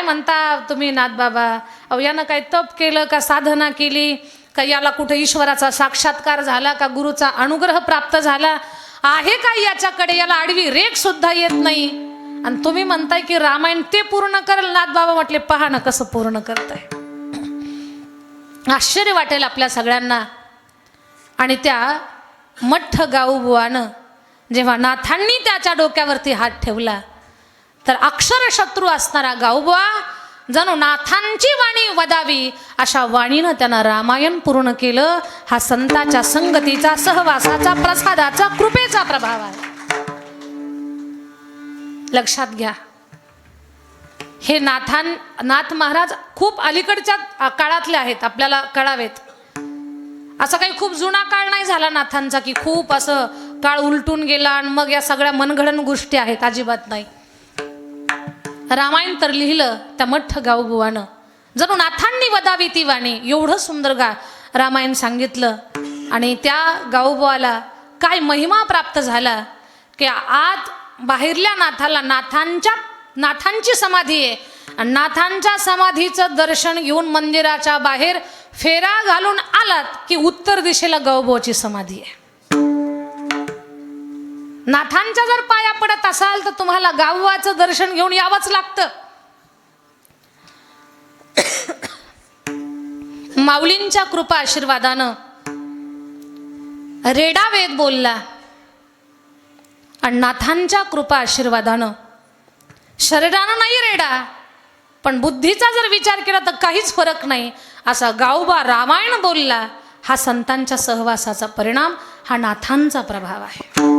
म्हणता तुम्ही नाथबाबा, अहो यानं काय तप केलं का, साधना केली का, याला कुठे ईश्वराचा साक्षात्कार झाला का, गुरुचा अनुग्रह प्राप्त झाला आहे का याच्याकडे, याला आडवी रेख सुद्धा येत नाही, आणि तुम्ही म्हणताय की रामायण ते पूर्ण करेल. नाथबाबा म्हटले पहा ना कसं पूर्ण करताय. आश्चर्य वाटेल आपल्या सगळ्यांना. आणि त्या मठ्ठ गाऊबुवानं जेव्हा नाथांनी त्याच्या डोक्यावरती हात ठेवला, तर अक्षरशत्रू असणारा गाऊबुवा जणू नाथांची वाणी वदावी अशा वाणीनं त्यानं रामायण पूर्ण केलं. हा संताच्या संगतीचा, सहवासाचा, प्रसादाचा, कृपेचा प्रभाव आहे. लक्षात घ्या. हे नाथ महाराज खूप अलीकडच्या काळातले आहेत, आपल्याला कळावेत. असं काही खूप जुना काळ नाही झाला नाथांचा की खूप असं काळ उलटून गेला आणि मग या सगळ्या मनगढन गोष्टी आहेत, अजिबात नाही. रामायण तर लिहिलं त्या मठ्ठ गाऊबुवानं, जणू नाथांनी वदावी ती वाणी, एवढं सुंदर रामायण सांगितलं. आणि त्या गाऊबुवाला काय महिमा प्राप्त झाला की आत बाहेरल्या नाथाला नाथांची समाधी आहे, आणि नाथांच्या समाधीचं दर्शन घेऊन मंदिराच्या बाहेर फेरा घालून आलात की उत्तर दिशेला गाऊबुवाची समाधी आहे. नाथांच्या जर पाया पडत असाल तर तुम्हाला गाऊबुवाचं दर्शन घेऊन यावंच लागतं. माऊलींच्या कृपा आशीर्वादानं रेडा वेद बोलला, आणि नाथांच्या कृपा आशीर्वादानं शरीरानं नाही रेडा, पण बुद्धीचा जर विचार केला तर काहीच फरक नाही असा गाऊबा रामायण बोलला. हा संतांच्या सहवासाचा परिणाम, हा नाथांचा प्रभाव आहे.